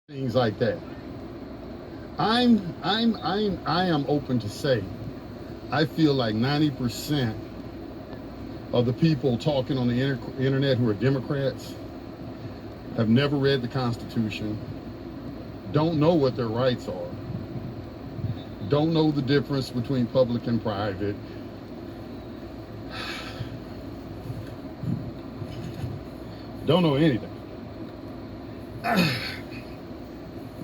things like that. I am open to say I feel like 90% of the people talking on the internet who are Democrats have never read the Constitution, don't know what their rights are, don't know the difference between public and private, don't know anything.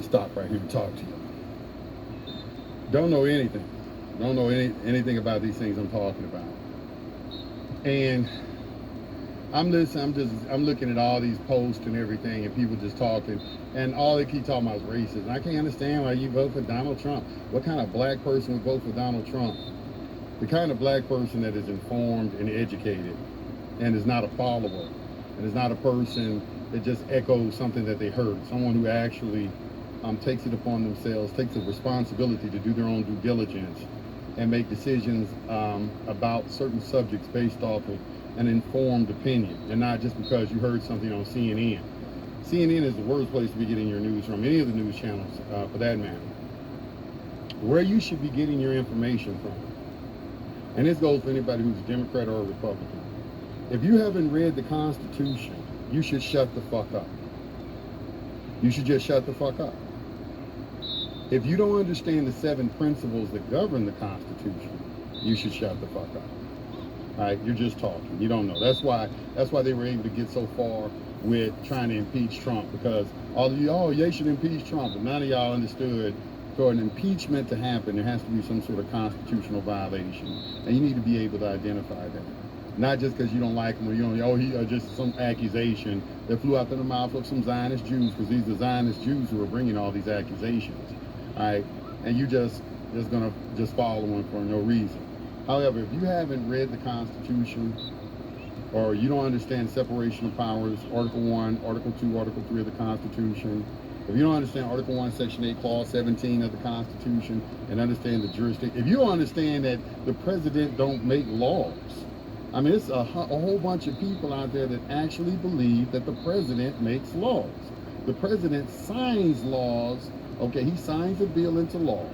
Stop right here and talk to you. Don't know anything. Don't know anything about these things I'm talking about. And I'm listening. I'm looking at all these posts and everything, and people just talking, and all they keep talking about is racism. I can't understand why you vote for Donald Trump. What kind of black person would vote for Donald Trump? The kind of black person that is informed and educated, and is not a follower, and is not a person that just echoes something that they heard. Someone who actually takes it upon themselves, takes the responsibility to do their own due diligence, and make decisions about certain subjects based off of an informed opinion, and not just because you heard something on CNN. CNN is the worst place to be getting your news from, any of the news channels for that matter. Where you should be getting your information from, and this goes for anybody who's a Democrat or a Republican, if you haven't read the Constitution, you should shut the fuck up. You should just shut the fuck up. If you don't understand the 7 principles that govern the Constitution, you should shut the fuck up. All right, you're just talking. You don't know. That's why they were able to get so far with trying to impeach Trump, because all of you, oh, they should impeach Trump, but none of y'all understood for an impeachment to happen, there has to be some sort of constitutional violation, and you need to be able to identify that. Not just because you don't like him, or you don't, oh, he just some accusation that flew out of the mouth of some Zionist Jews, because these are Zionist Jews who are bringing all these accusations. All right, and you just gonna follow them for no reason. However, if you haven't read the Constitution, or you don't understand separation of powers, Article 1, Article 2, Article 3 of the Constitution, if you don't understand Article 1, Section 8, Clause 17 of the Constitution, and understand the jurisdiction, if you don't understand that the president don't make laws, I mean, it's a whole bunch of people out there that actually believe that the president makes laws. The president signs laws, okay, he signs a bill into law.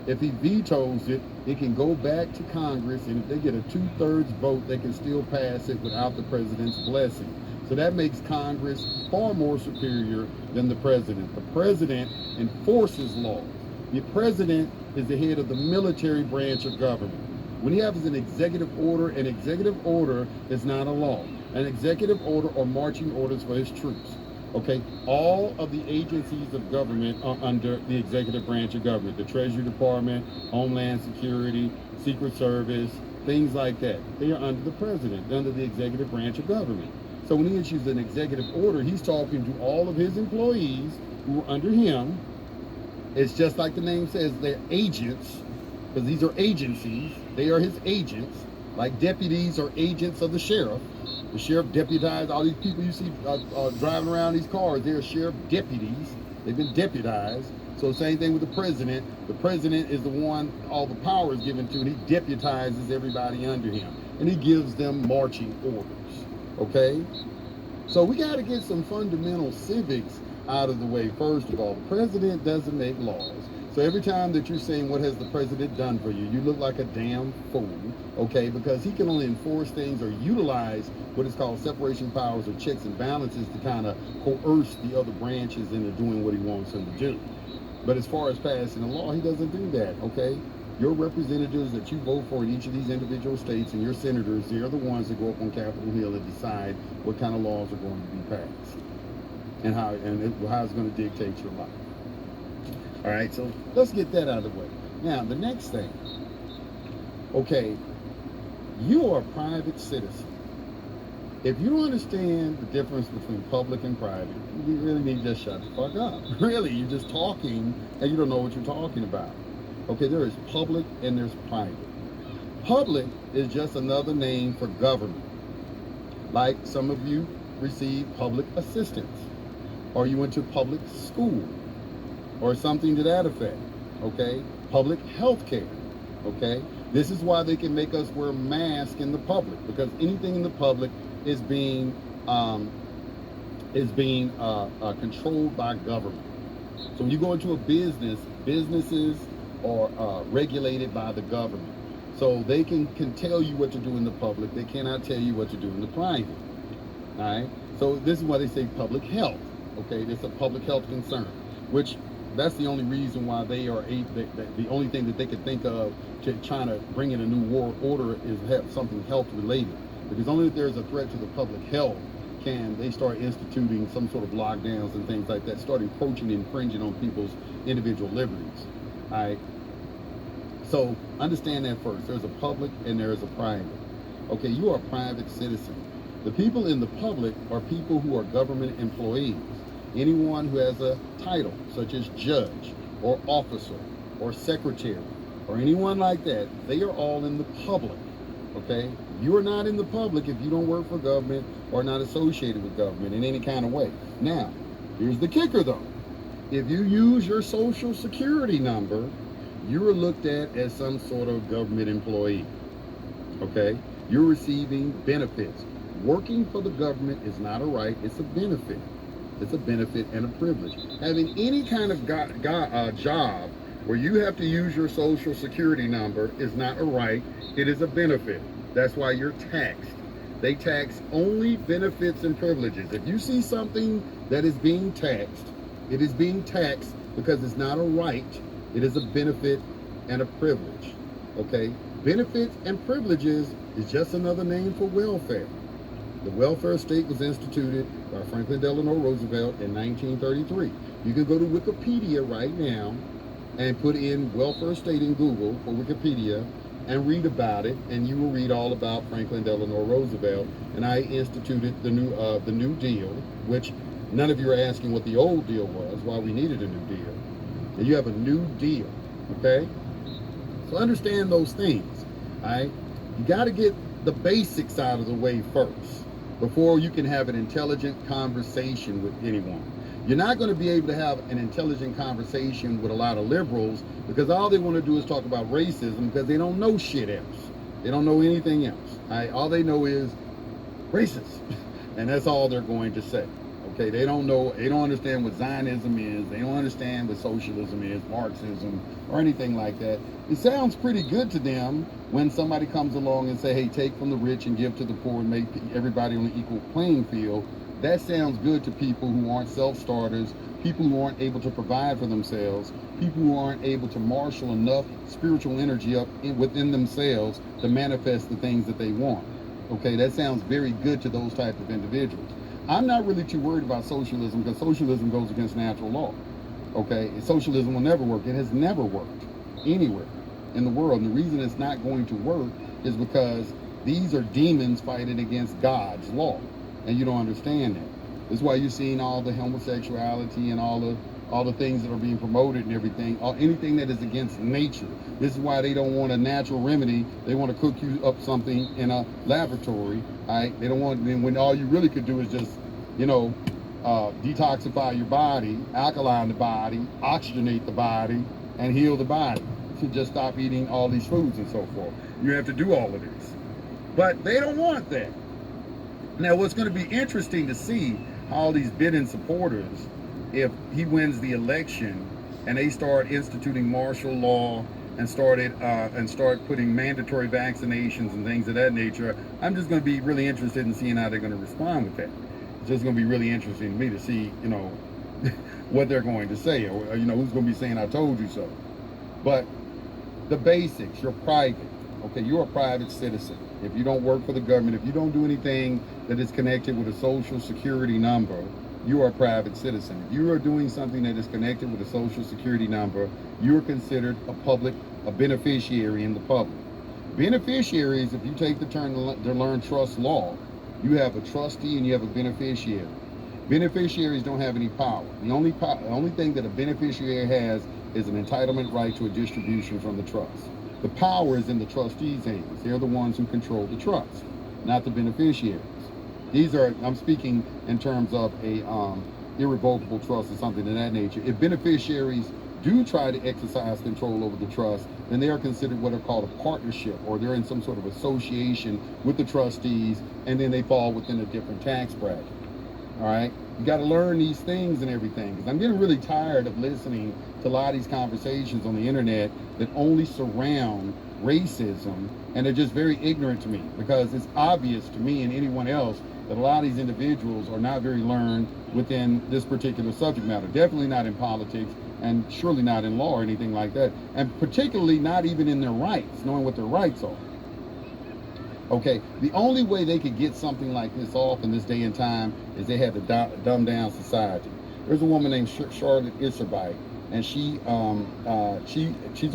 If he vetoes it, it can go back to Congress, and if they get a 2/3 vote, they can still pass it without the president's blessing. So that makes Congress far more superior than the president. The president enforces laws. The president is the head of the military branch of government. When he has an executive order is not a law. An executive order are marching orders for his troops. Okay, all of the agencies of government are under the executive branch of government. The Treasury Department, Homeland Security, Secret Service, things like that. They are under the president, under the executive branch of government. So when he issues an executive order, he's talking to all of his employees who are under him. It's just like the name says, they're agents, because these are agencies. They are his agents, like deputies are agents of the sheriff. The sheriff deputized all these people you see driving around these cars. They're sheriff deputies. They've been deputized. So same thing with the president. The president is the one all the power is given to, and he deputizes everybody under him. And he gives them marching orders. Okay? So we got to get some fundamental civics out of the way. First of all, the president doesn't make laws. So every time that you're saying, what has the president done for you, you look like a damn fool, okay? Because he can only enforce things or utilize what is called separation of powers or checks and balances to kind of coerce the other branches into doing what he wants them to do. But as far as passing a law, he doesn't do that, okay? Your representatives that you vote for in each of these individual states, and your senators, they are the ones that go up on Capitol Hill and decide what kind of laws are going to be passed and how it's going to dictate your life. All right, so let's get that out of the way. Now, the next thing, okay, you are a private citizen. If you don't understand the difference between public and private, you really need to just shut the fuck up. Really, you're just talking and you don't know what you're talking about. Okay, there is public and there's private. Public is just another name for government. Like some of you receive public assistance, or you went to public school, or something to that effect, okay? Public health care, okay? This is why they can make us wear masks in the public, because anything in the public is being controlled by government. So when you go into a business, businesses are regulated by the government. So they can tell you what to do in the public. They cannot tell you what to do in the private. All right. So this is why they say public health. Okay, it's a public health concern, which that's the only reason why they are the only thing that they could think of to trying to bring in a new world order is have something health related. Because only if there's a threat to the public health can they start instituting some sort of lockdowns and things like that, start encroaching and infringing on people's individual liberties. All right. So understand that first. There's a public and there is a private. Okay, you are a private citizen. The people in the public are people who are government employees. Anyone who has a title, such as judge or officer or secretary or anyone like that, they are all in the public. Okay? You are not in the public if you don't work for government or not associated with government in any kind of way. Now, here's the kicker though. If you use your social security number, you are looked at as some sort of government employee. Okay? You're receiving benefits. Working for the government is not a right, it's a benefit. It's a benefit and a privilege. Having any kind of job where you have to use your social security number is not a right, it is a benefit. That's why you're taxed. They tax only benefits and privileges. If you see something that is being taxed, it is being taxed because it's not a right, it is a benefit and a privilege. Okay? Benefits and privileges is just another name for welfare. The welfare state was instituted by Franklin Delano Roosevelt in 1933. You can go to Wikipedia right now and put in welfare state in Google for Wikipedia and read about it, and you will read all about Franklin Delano Roosevelt. And I instituted the New Deal, which none of you are asking what the old deal was, why we needed a new deal. And you have a new deal, okay? So understand those things, all right? You got to get the basics out of the way first before you can have an intelligent conversation with anyone. You're not going to be able to have an intelligent conversation with a lot of liberals because all they want to do is talk about racism because they don't know shit else. They don't know anything else. Right? All they know is racist. And that's all they're going to say. Okay, they don't know, they don't understand what Zionism is, they don't understand what socialism is, Marxism, or anything like that. It sounds pretty good to them when somebody comes along and say, hey, take from the rich and give to the poor and make everybody on an equal playing field. That sounds good to people who aren't self-starters, people who aren't able to provide for themselves, people who aren't able to marshal enough spiritual energy up within themselves to manifest the things that they want. Okay, that sounds very good to those types of individuals. I'm not really too worried about socialism because socialism goes against natural law. Okay, socialism will never work. It has never worked anywhere in the world. And the reason it's not going to work is because these are demons fighting against God's law. And you don't understand that. That's why you're seeing all the homosexuality and all the things that are being promoted and everything, or anything that is against nature. This is why they don't want a natural remedy. They want to cook you up something in a laboratory. All right? They don't want, when all you really could do is just, detoxify your body, alkaline the body, oxygenate the body, and heal the body. To just stop eating all these foods and so forth. You have to do all of this. But they don't want that. Now, what's going to be interesting to see how all these Biden supporters, if he wins the election and they start instituting martial law and start putting mandatory vaccinations and things of that nature, I'm just going to be really interested in seeing how they're going to respond with that. It's just going to be really interesting to me to see, what they're going to say, or who's going to be saying, I told you so. But the basics, you're private. Okay, you're a private citizen. If you don't work for the government, if you don't do anything that is connected with a social security number, you are a private citizen. If you are doing something that is connected with a social security number, you are considered a beneficiary in the public. Beneficiaries, if you take the turn to learn trust law, you have a trustee and you have a beneficiary. Beneficiaries don't have any power. The only thing that a beneficiary has is an entitlement right to a distribution from the trust. The power is in the trustees' hands. They're the ones who control the trust, not the beneficiaries. I'm speaking in terms of a irrevocable trust or something of that nature. If beneficiaries do try to exercise control over the trust, then they are considered what are called a partnership, or they're in some sort of association with the trustees, and then they fall within a different tax bracket. All right, you got to learn these things and everything. Because I'm getting really tired of listening to a lot of these conversations on the internet that only surround racism, and they're just very ignorant to me. Because it's obvious to me and anyone else that a lot of these individuals are not very learned within this particular subject matter. Definitely not in politics, and surely not in law or anything like that. And particularly not even in their rights, knowing what their rights are. Okay, the only way they could get something like this off in this day and time is they had to dumb down society. There's a woman named Charlotte Iserbyt, and she's a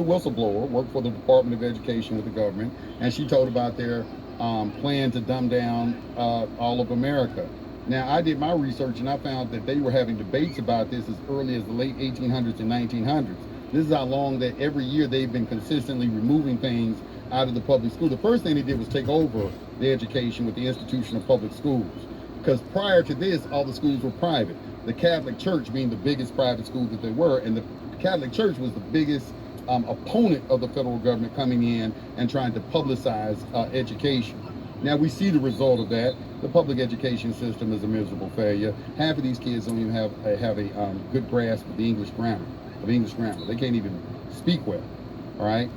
whistleblower, worked for the Department of Education with the government, and she told about their plan to dumb down all of America. Now, I did my research and I found that they were having debates about this as early as the late 1800s and 1900s. This is how long that every year they've been consistently removing things out of the public school. The first thing they did was take over the education with the institution of public schools. Because prior to this, all the schools were private. The Catholic Church being the biggest private school that they were, and the Catholic Church was the biggest opponent of the federal government coming in and trying to publicize education. Now we see the result of that. The public education system is a miserable failure. Half of these kids don't even have a good grasp of the English grammar. They can't even speak well, all right?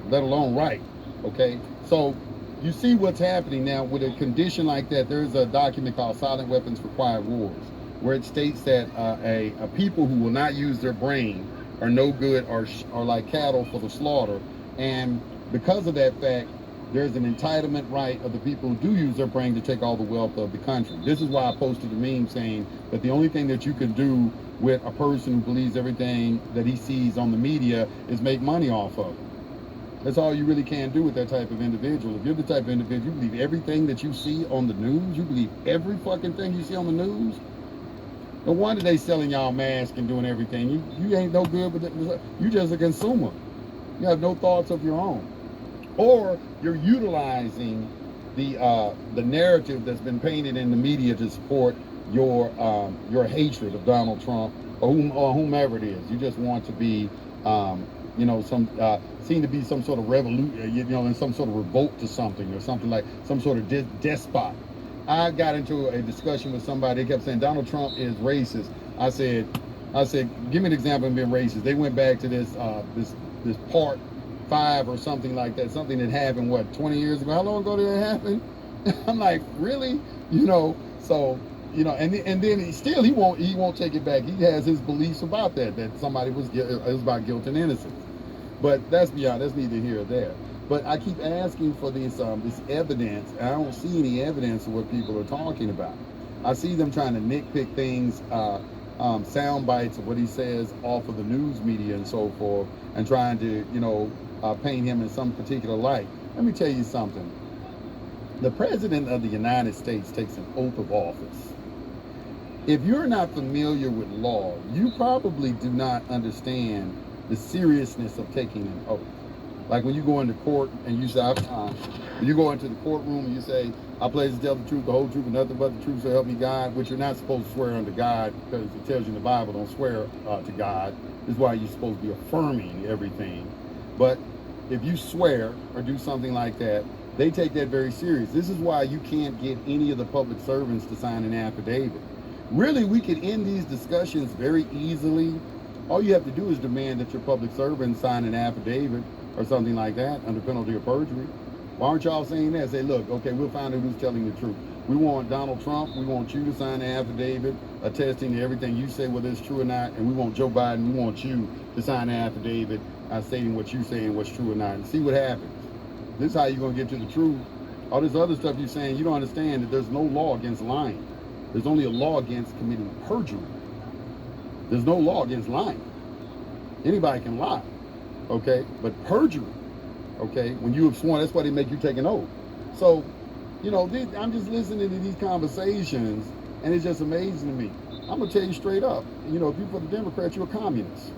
Let alone write, okay? So you see what's happening now with a condition like that. There's a document called Silent Weapons for Quiet Wars, where it states that a people who will not use their brain are no good or like cattle for the slaughter. And because of that fact, there's an entitlement right of the people who do use their brain to take all the wealth of the country. This is why I posted a meme saying that the only thing that you can do with a person who believes everything that he sees on the media is make money off of it. That's all you really can do with that type of individual. If you're the type of individual, you believe everything that you see on the news, you believe every fucking thing you see on the news. No wonder they selling y'all masks and doing everything. You ain't no good with it. You just a consumer. You have no thoughts of your own. Or you're utilizing the narrative that's been painted in the media to support your hatred of Donald Trump or whomever it is. You just want to be, seem to be some sort of revolution, in some sort of revolt to something or something like some sort of despot. I got into a discussion with somebody. They kept saying Donald Trump is racist. I said, give me an example of being racist. They went back to this part 5 or something like that, something that happened 20 years ago. How long ago did it happen? I'm like, really? So and then he won't take it back. He has his beliefs about that somebody was about guilt and innocence. But that's neither here or there. But I keep asking for this evidence, and I don't see any evidence of what people are talking about. I see them trying to nitpick things, sound bites of what he says off of the news media and so forth, and trying to, paint him in some particular light. Let me tell you something. The President of the United States takes an oath of office. If you're not familiar with law, you probably do not understand the seriousness of taking an oath. Like when you go into court and you say, when you go into the courtroom and you say, I pledge to tell the truth, the whole truth, and nothing but the truth, so help me God, which you're not supposed to swear unto God, because it tells you in the Bible, don't swear to God. This is why you're supposed to be affirming everything. But if you swear or do something like that, they take that very serious. This is why you can't get any of the public servants to sign an affidavit. Really, we could end these discussions very easily. All you have to do is demand that your public servant sign an affidavit or something like that under penalty of perjury. Why aren't y'all saying that? Say, look, okay, we'll find out who's telling the truth. We want Donald Trump, we want you to sign an affidavit attesting to everything you say, whether it's true or not, and we want Joe Biden, we want you to sign an affidavit stating what you say and what's true or not, and see what happens. This is how you're going to get to the truth. All this other stuff you're saying, you don't understand that there's no law against lying. There's only a law against committing perjury. There's no law against lying. Anybody can lie, okay? But perjury, okay, when you have sworn, that's why they make you take an oath. So, I'm just listening to these conversations, and it's just amazing to me. I'm going to tell you straight up, if you're for the Democrats, you're a communist.